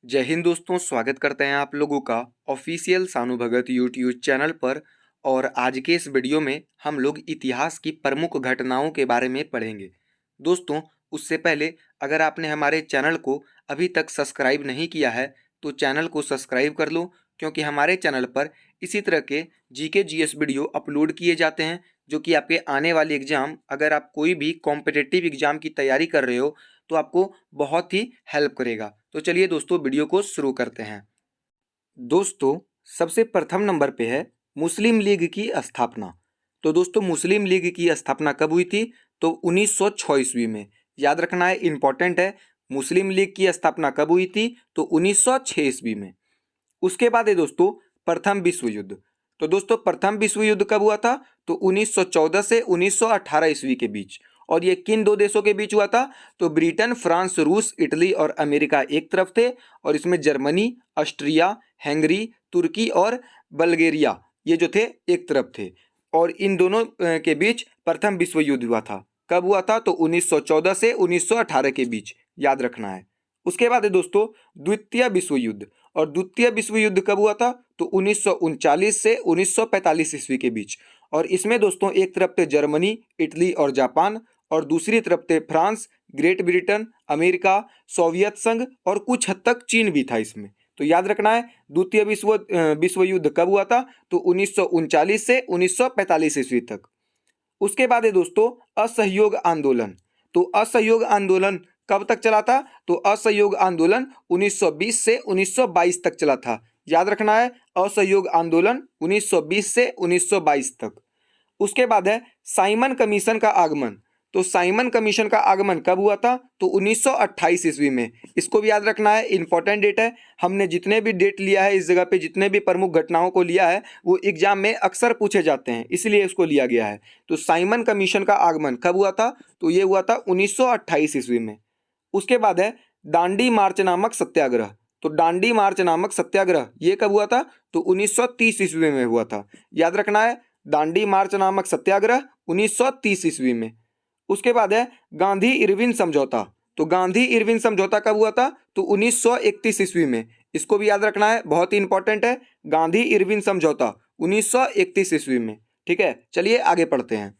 जय हिंद दोस्तों, स्वागत करते हैं आप लोगों का ऑफिशियल सानू भगत यूट्यूब चैनल पर। और आज के इस वीडियो में हम लोग इतिहास की प्रमुख घटनाओं के बारे में पढ़ेंगे। दोस्तों, उससे पहले अगर आपने हमारे चैनल को अभी तक सब्सक्राइब नहीं किया है तो चैनल को सब्सक्राइब कर लो, क्योंकि हमारे चैनल पर इसी तरह के जीके जीएस वीडियो अपलोड किए जाते हैं जो कि आपके आने वाले एग्जाम, अगर आप कोई भी कॉम्पिटिटिव एग्जाम की तैयारी कर रहे हो तो आपको बहुत ही हेल्प करेगा। तो चलिए दोस्तों, वीडियो को शुरू करते हैं। दोस्तों, सबसे प्रथम नंबर पे है मुस्लिम लीग की स्थापना। तो दोस्तों, मुस्लिम लीग की स्थापना कब हुई थी? तो 1906 ईस्वी में। याद रखना है, इंपॉर्टेंट है। मुस्लिम लीग की स्थापना कब हुई थी? तो 1906 ईस्वी में। उसके बाद है दोस्तों प्रथम विश्व युद्ध। तो दोस्तों, प्रथम विश्व युद्ध कब हुआ था? तो 1914 से 1918 ईस्वी के बीच। और ये किन दो देशों के बीच हुआ था? तो ब्रिटेन, फ्रांस, रूस, इटली और अमेरिका एक तरफ थे, और इसमें जर्मनी, ऑस्ट्रिया, हंगरी, तुर्की और बल्गेरिया ये जो थे एक तरफ थे। और इन दोनों के बीच प्रथम विश्व युद्ध हुआ था। कब हुआ था? तो 1914 से 1918 के बीच। याद रखना है। उसके बाद है दोस्तों द्वितीय विश्व युद्ध। और द्वितीय विश्व युद्ध कब हुआ था? तो 1939 से 1945 ईस्वी के बीच। और इसमें दोस्तों एक तरफ थे जर्मनी, इटली और जापान, और दूसरी तरफ थे France, great Britain, America, Soviet संघ और कुछ हद तक चीन भी था इसमें। तो याद रखना है, द्वितीय विश्व युद्ध कब हुआ था? तो 1939 से 1945 ईस्वी तक। उसके बाद है दोस्तों असहयोग आंदोलन। तो असहयोग आंदोलन कब तक चला था? तो असहयोग आंदोलन 1920 से 1922 तक चला था। याद रखना है, असहयोग आंदोलन 1920 से 1922 तक। उसके बाद है साइमन कमीशन का आगमन। तो साइमन कमीशन का आगमन कब हुआ था? तो 1928 ईस्वी में। इसको भी याद रखना है, इंपॉर्टेंट डेट है। हमने जितने भी डेट लिया है इस जगह पे, जितने भी प्रमुख घटनाओं को लिया है, वो एग्जाम में अक्सर पूछे जाते हैं, इसलिए इसको लिया गया है। तो साइमन कमीशन का आगमन कब हुआ था? तो ये हुआ था 1928 ईस्वी में। उसके बाद है दांडी मार्च नामक सत्याग्रह। तो दांडी मार्च नामक सत्याग्रह ये कब हुआ था? तो 1930 ईस्वी में हुआ था। याद रखना है, दांडी मार्च नामक सत्याग्रह 1930 ईस्वी में। उसके बाद है गांधी इरविन समझौता। तो गांधी इरविन समझौता कब हुआ था? तो 1931 ईस्वी में। इसको भी याद रखना है, बहुत ही इंपॉर्टेंट है। गांधी इरविन समझौता 1931 ईस्वी में। ठीक है, चलिए आगे पढ़ते हैं।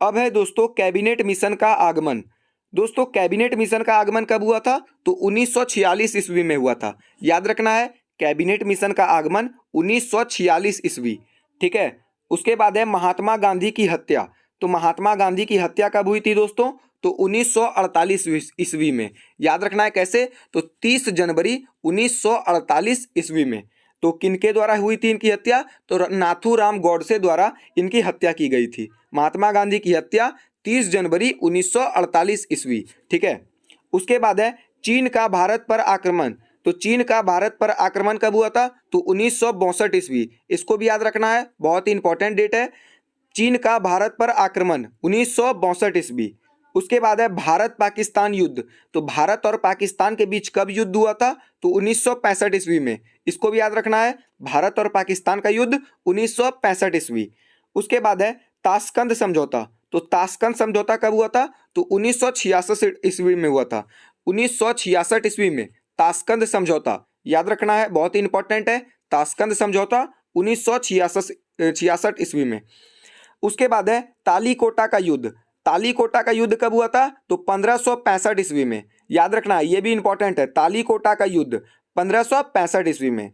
अब है दोस्तों कैबिनेट मिशन का आगमन। दोस्तों, कैबिनेट मिशन का आगमन कब हुआ था? तो 1946 ईस्वी में हुआ था। याद रखना है, कैबिनेट मिशन का आगमन 1946 ईस्वी। ठीक है। उसके बाद है महात्मा गांधी की हत्या। तो महात्मा गांधी की हत्या कब हुई थी दोस्तों? तो 1948 ईस्वी में। याद रखना है कैसे? तो 30 जनवरी 1948 ईस्वी में। तो किनके द्वारा हुई थी इनकी हत्या? तो नाथूराम गौडसे द्वारा इनकी हत्या की गई थी। महात्मा गांधी की हत्या 30 जनवरी 1948 ईस्वी। ठीक है। उसके बाद है चीन का भारत पर आक्रमण। तो चीन का भारत पर आक्रमण कब हुआ था? तो 1962 ईस्वी। इसको भी याद रखना है, बहुत ही इंपॉर्टेंट डेट है। चीन का भारत पर आक्रमण 1962 ईस्वी। उसके बाद है भारत पाकिस्तान युद्ध। तो भारत और पाकिस्तान के बीच कब युद्ध हुआ था? तो 1965 ईस्वी में। इसको भी याद रखना है, भारत और पाकिस्तान का युद्ध 1965 ईस्वी। उसके बाद है ताशकंद समझौता। तो ताशकंद समझौता कब हुआ था? तो 1966 ईस्वी में हुआ था। 1966 ईस्वी में ताशकंद समझौता। याद रखना है, बहुत ही इंपॉर्टेंट है। ताशकंद समझौता 1966 ईस्वी में। उसके बाद है तालीकोटा का युद्ध। तालीकोटा का युद्ध कब हुआ था? तो 1565 ईस्वी में। याद रखना है, ये भी इंपॉर्टेंट है। तालीकोटा का युद्ध 1565 ईस्वी में।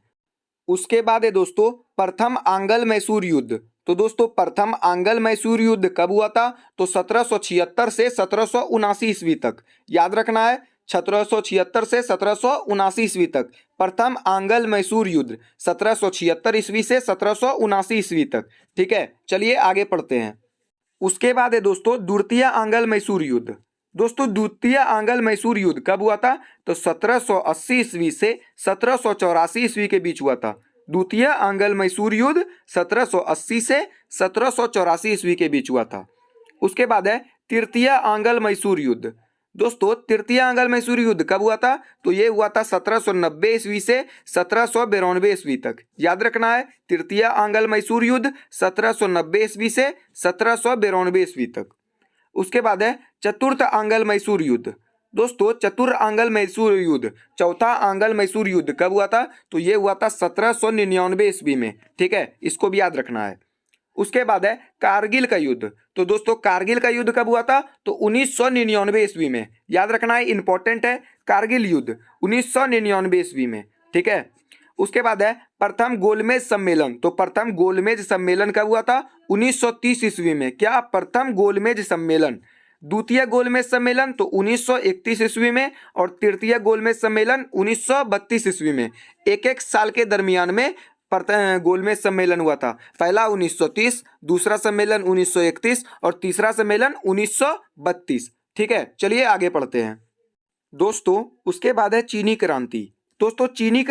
उसके बाद है दोस्तों प्रथम आंग्ल मैसूर युद्ध। तो दोस्तों प्रथम आंग्ल मैसूर युद्ध कब हुआ था? तो 1776 से 1779 ईस्वी तक। याद रखना है, 1776 से 1779 ईस्वी तक प्रथम आंग्ल मैसूर युद्ध, 1776 ईस्वी से 1779 ईस्वी तक। ठीक है, चलिए आगे पढ़ते हैं। उसके बाद है दोस्तों द्वितीय आंग्ल मैसूर युद्ध। दोस्तों द्वितीय आंग्ल मैसूर युद्ध कब हुआ था? तो 1780 ईस्वी से 1784 ईस्वी के बीच हुआ था। द्वितीय आंग्ल मैसूर युद्ध 1780 से 1784 ईस्वी के बीच हुआ था। उसके बाद है तृतीय आंग्ल मैसूर युद्ध। दोस्तों तृतीय आंग्ल मैसूर युद्ध कब हुआ था? तो ये हुआ था 1790 ईस्वी से 1792 ईस्वी तक। याद रखना है, तृतीय आंग्ल मैसूर युद्ध 1790 ईस्वी से 1792 ईस्वी तक। उसके बाद है चतुर्थ आंग्ल मैसूर युद्ध। दोस्तों चतुर आंगल मैसूर युद्ध, चौथा आंगल मैसूर युद्ध कब हुआ था? तो ये हुआ था 1799 ईस्वी में। ठीक है, इसको भी याद रखना है। उसके बाद है कारगिल का युद्ध। तो दोस्तों कारगिल का युद्ध कब हुआ था? तो 1999 ईस्वी में। याद रखना है, इंपॉर्टेंट है। कारगिल युद्ध 1999 ईस्वी में। ठीक है। उसके बाद है प्रथम गोलमेज सम्मेलन। तो प्रथम गोलमेज सम्मेलन कब हुआ था? 1930 ईस्वी में। क्या? प्रथम गोलमेज सम्मेलन। द्वितीय गोलमेज सम्मेलन तो 1931 ईस्वी में, और तृतीय गोलमेज सम्मेलन 1932 ईस्वी में। एक एक साल के दरमियान में गोलमेज सम्मेलन हुआ था। पहला 1930, दूसरा सम्मेलन 1931 और तीसरा सम्मेलन 1932। ठीक है, चलिए आगे पढ़ते हैं। दोस्तों उसके बाद है चीनी क्रांति। दोस्तों चीनी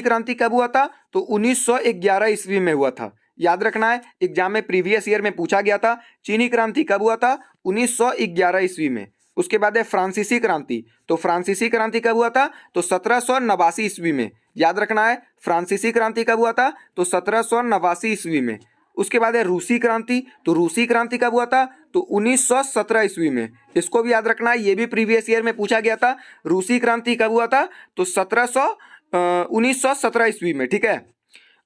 क्रांति कब हुआ था? तो 1911 ईस्वी में हुआ था। याद रखना है, एग्जाम में प्रीवियस ईयर में पूछा गया था। चीनी क्रांति कब हुआ था? 1911 ईस्वी में। उसके बाद है फ्रांसीसी क्रांति। तो फ्रांसीसी क्रांति कब हुआ था? तो 1789 ईस्वी में। याद रखना है, फ्रांसीसी क्रांति कब हुआ था? तो 1789 ईस्वी में। उसके बाद है रूसी क्रांति। तो रूसी क्रांति कब हुआ था? तो 1917 ईस्वी में। इसको भी याद रखना है, ये भी प्रीवियस ईयर में पूछा गया था। रूसी क्रांति कब हुआ था? तो 1917 ईस्वी में। ठीक है।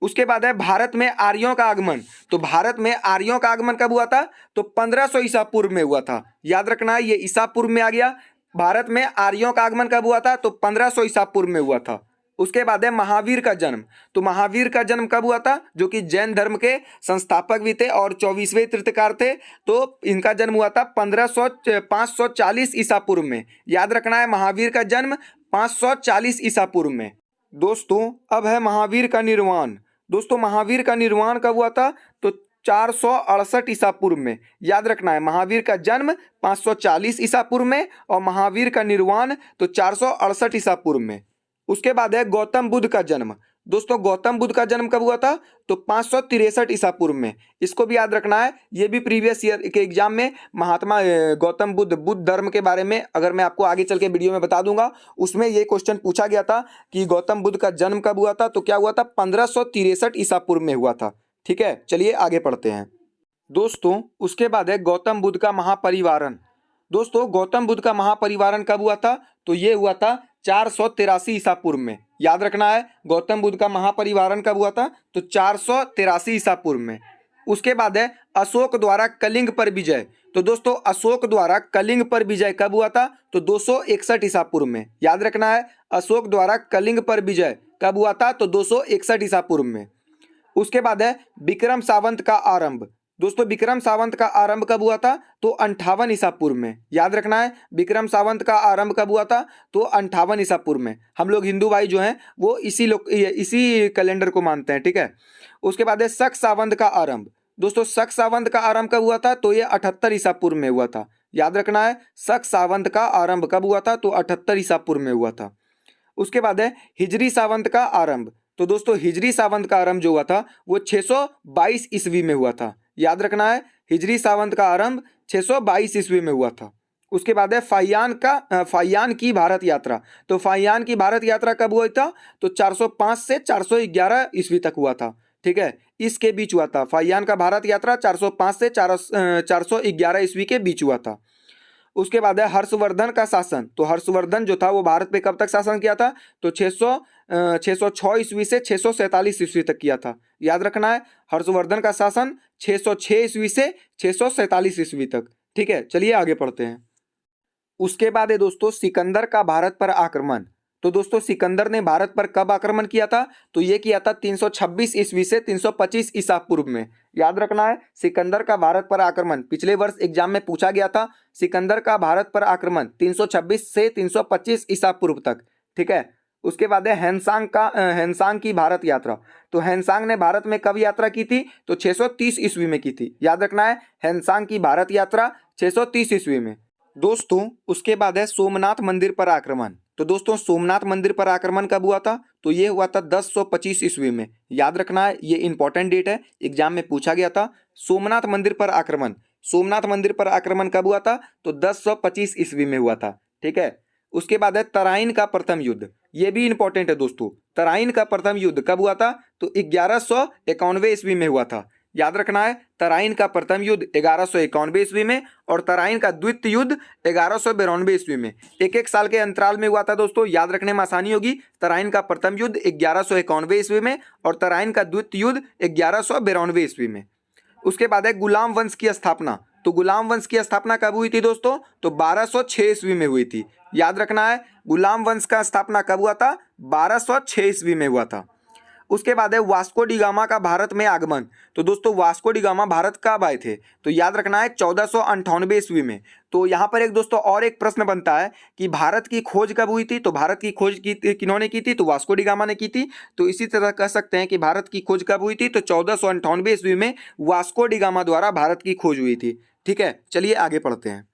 उसके बाद है भारत में आर्यों का आगमन। तो भारत में आर्यों का आगमन कब हुआ था? तो 1500 ईसा पूर्व में हुआ था। याद रखना है, ये ईसा पूर्व में आ गया। भारत में आर्यों का आगमन कब हुआ था? तो 1500 ईसा पूर्व में हुआ था। उसके बाद है महावीर का जन्म। तो महावीर का जन्म कब हुआ था? जो कि जैन धर्म के संस्थापक भी थे और 24वें तीर्थकार थे। तो इनका जन्म हुआ था 540 ईसा पूर्व में। याद रखना है, महावीर का जन्म 540 ईसा पूर्व में। दोस्तों अब है महावीर का निर्वाण। दोस्तों महावीर का निर्वाण कब हुआ था? तो 468 ईसा पूर्व में। याद रखना है, महावीर का जन्म 540 ईसा पूर्व में और महावीर का निर्वाण तो 468 ईसा पूर्व में। उसके बाद है गौतम बुद्ध का जन्म। दोस्तों गौतम बुद्ध का जन्म कब हुआ था? तो 563 ईसा पूर्व में। इसको भी याद रखना है, ये भी प्रीवियस ईयर के एग्जाम में महात्मा गौतम बुद्ध धर्म के बारे में अगर मैं आपको आगे चल के वीडियो में बता दूंगा, उसमें ये क्वेश्चन पूछा गया था कि गौतम बुद्ध का जन्म कब हुआ था? तो क्या हुआ था? 1563 ईसा पूर्व में हुआ था। ठीक है, चलिए आगे पढ़ते हैं। दोस्तों उसके बाद है गौतम बुद्ध का महापरिवारन। दोस्तों गौतम बुद्ध का महापरिवारन कब हुआ था? तो ये हुआ था 483 ईसा पूर्व में। याद रखना है, गौतम बुद्ध का महापरिवारन कब हुआ था? तो 483 ईसा पूर्व में। उसके बाद है अशोक द्वारा कलिंग पर विजय। तो दोस्तों अशोक द्वारा कलिंग पर विजय कब हुआ था? तो 261 ईसा पूर्व में। याद रखना है, अशोक द्वारा कलिंग पर विजय कब हुआ था? तो 261 ईसा पूर्व में। उसके बाद है विक्रम सावंत का आरंभ। दोस्तों विक्रम सावंत का आरंभ कब हुआ था? तो 58 ईसा पूर्व में। याद रखना है, विक्रम सावंत का आरंभ कब हुआ था? तो 58 ईसा पूर्व में। हम लोग हिंदू भाई जो हैं वो इसी कैलेंडर को मानते हैं। ठीक है। उसके बाद है शक सावंत का आरंभ। दोस्तों शक सावंत का आरंभ कब हुआ था? तो ये 78 ईसा पूर्व में हुआ था। याद रखना है, शक सावंत का आरंभ कब हुआ था? तो 78 ईसा पूर्व में हुआ था। उसके बाद है हिजरी सावंत का आरंभ। तो दोस्तों हिजरी सावंत का आरंभ जो हुआ था वो 622 ईस्वी में हुआ था। याद रखना है, हिजरी सावंत का आरंभ 622 ईस्वी में हुआ था। उसके बाद है फाहियान की भारत यात्रा। तो फाहियान की भारत यात्रा कब हुआ था? तो 405 से 411 ईस्वी तक हुआ था। ठीक है, इसके बीच हुआ था। फाहियान का भारत यात्रा 405 से 411 ईस्वी के बीच हुआ था। उसके बाद है हर्षवर्धन का शासन। तो हर्षवर्धन जो था वो भारत पे कब तक शासन किया था? तो 606 ईस्वी से 647 ईस्वी तक किया था। याद रखना है, हर्षवर्धन का शासन 606 ईस्वी से 647 ईस्वी तक। ठीक है, चलिए आगे पढ़ते हैं। उसके बाद है दोस्तों सिकंदर का भारत पर आक्रमण। तो दोस्तों सिकंदर ने भारत पर कब आक्रमण किया था? तो ये किया था 326 ईस्वी से 325 ईसा पूर्व में। याद रखना है, सिकंदर का भारत पर आक्रमण पिछले वर्ष एग्जाम में पूछा गया था। सिकंदर का भारत पर आक्रमण 326 से 325 ईसा पूर्व तक। ठीक है। उसके बाद है हैनसांग की भारत यात्रा। तो हैनसांग ने भारत में कब यात्रा की थी? तो 630 ईस्वी में की थी। याद रखना है, हैनसांग की भारत यात्रा 630 ईस्वी में। दोस्तों उसके बाद है सोमनाथ मंदिर पर आक्रमण। तो दोस्तों सोमनाथ मंदिर पर आक्रमण कब हुआ था? तो ये हुआ था 1025 ईस्वी में। याद रखना है, ये इंपॉर्टेंट डेट है, एग्जाम में पूछा गया था। सोमनाथ मंदिर पर आक्रमण, सोमनाथ मंदिर पर आक्रमण कब हुआ था? तो 1025 ईस्वी में हुआ था। ठीक है। उसके बाद है तराइन का प्रथम युद्ध। ये भी इंपॉर्टेंट है दोस्तों। तराइन का प्रथम युद्ध कब हुआ था? तो 1191 ईस्वी में हुआ था। याद रखना है, तराइन का प्रथम युद्ध 1191 ईस्वी में और तराइन का द्वितीय युद्ध 1192 ईस्वी में। एक एक साल के अंतराल में हुआ था दोस्तों, याद रखने में आसानी होगी। तराइन का प्रथम युद्ध 1191 ईस्वी में और तराइन का द्वितीय युद्ध 1192 ईस्वी में। उसके बाद है गुलाम वंश की स्थापना। तो गुलाम वंश की स्थापना कब हुई थी दोस्तों? तो 1206 ईस्वी में हुई थी। याद रखना है, गुलाम वंश का स्थापना कब हुआ था? 1206 ईस्वी में हुआ था। उसके बाद है वास्को डी गामा का भारत में आगमन। तो दोस्तों वास्को डी गामा भारत कब आए थे? तो याद रखना है 1498 ईस्वी में। तो यहाँ पर एक दोस्तों और एक प्रश्न बनता है कि भारत की खोज कब हुई थी? तो भारत की खोज किन्होंने की थी? तो वास्को डी गामा ने की थी। तो इसी तरह कह सकते हैं कि भारत की खोज कब हुई थी? तो 1498 ईस्वी में वास्को डी गामा द्वारा भारत की खोज हुई थी। ठीक है, चलिए आगे पढ़ते हैं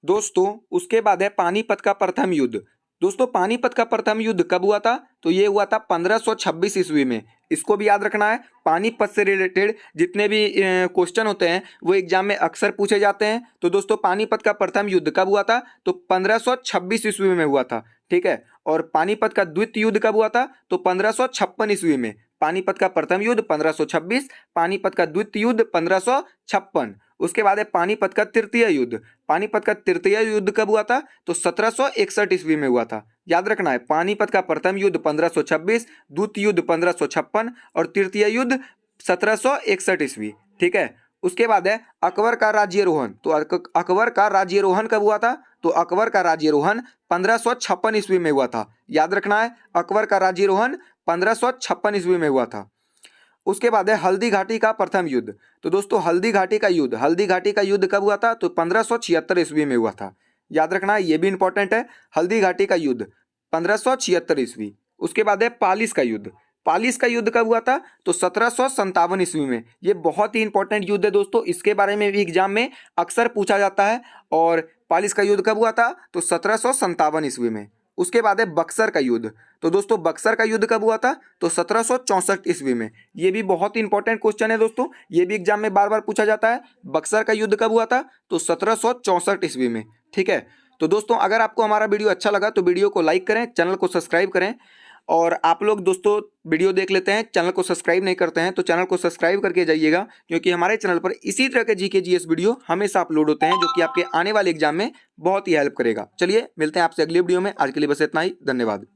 दोस्तों। उसके बाद है पानीपत का प्रथम युद्ध। दोस्तों पानीपत का प्रथम युद्ध कब हुआ था? तो ये हुआ था 1526 ईस्वी में। इसको भी याद रखना है। पानीपत से रिलेटेड जितने भी क्वेश्चन होते हैं वो एग्जाम में अक्सर पूछे जाते हैं। तो दोस्तों पानीपत का प्रथम युद्ध कब हुआ था? तो 1526 ईस्वी में हुआ था। ठीक है, और पानीपत का द्वितीय युद्ध कब हुआ था? तो 1556 ईस्वी में। पानीपत का प्रथम युद्ध 1526, पानीपत का द्वितीय युद्ध 1556। उसके बाद है पानीपत का तृतीय युद्ध। पानीपत का तृतीय युद्ध कब हुआ था? तो 1761 ईस्वी में हुआ था। याद रखना है, पानीपत का प्रथम युद्ध 1526, द्वितीय युद्ध 1556 और तृतीय युद्ध 1761 ईस्वी। ठीक है, उसके बाद है अकबर का राज्यारोहण। तो अकबर का राज्यारोहण कब हुआ था? तो अकबर का राज्यारोहण 1556 ईस्वी में हुआ था। याद रखना है, अकबर का राज्यारोहण 1556 ईस्वी में हुआ था। उसके बाद है हल्दी घाटी का प्रथम युद्ध। तो दोस्तों हल्दी घाटी का युद्ध कब हुआ था? तो 1576 ईस्वी में हुआ था। याद रखना है, ये भी इंपॉर्टेंट है। हल्दी घाटी का युद्ध 1576 ईस्वी। उसके बाद है पालिस का युद्ध। पालिस का युद्ध कब हुआ था? तो 1757 ईस्वी में। ये बहुत ही इंपॉर्टेंट युद्ध है दोस्तों, इसके बारे में भी एग्जाम में अक्सर पूछा जाता है। और पालिस का युद्ध कब हुआ था? तो 1757 ईस्वी में। उसके बाद है बक्सर का युद्ध। तो दोस्तों बक्सर का युद्ध कब हुआ था? तो 1764 ईस्वी में। ये भी बहुत ही इंपॉर्टेंट क्वेश्चन है दोस्तों, ये भी एग्जाम में बार बार पूछा जाता है। बक्सर का युद्ध कब हुआ था? तो 1764 ईस्वी में। ठीक है, तो दोस्तों अगर आपको हमारा वीडियो अच्छा लगा तो वीडियो को लाइक करें, चैनल को सब्सक्राइब करें। और आप लोग दोस्तों वीडियो देख लेते हैं, चैनल को सब्सक्राइब नहीं करते हैं तो चैनल को सब्सक्राइब करके जाइएगा, क्योंकि हमारे चैनल पर इसी तरह के जीके जीएस वीडियो हमेशा अपलोड होते हैं जो कि आपके आने वाले एग्जाम में बहुत ही हेल्प करेगा। चलिए मिलते हैं आपसे अगली वीडियो में। आज के लिए बस इतना ही, धन्यवाद।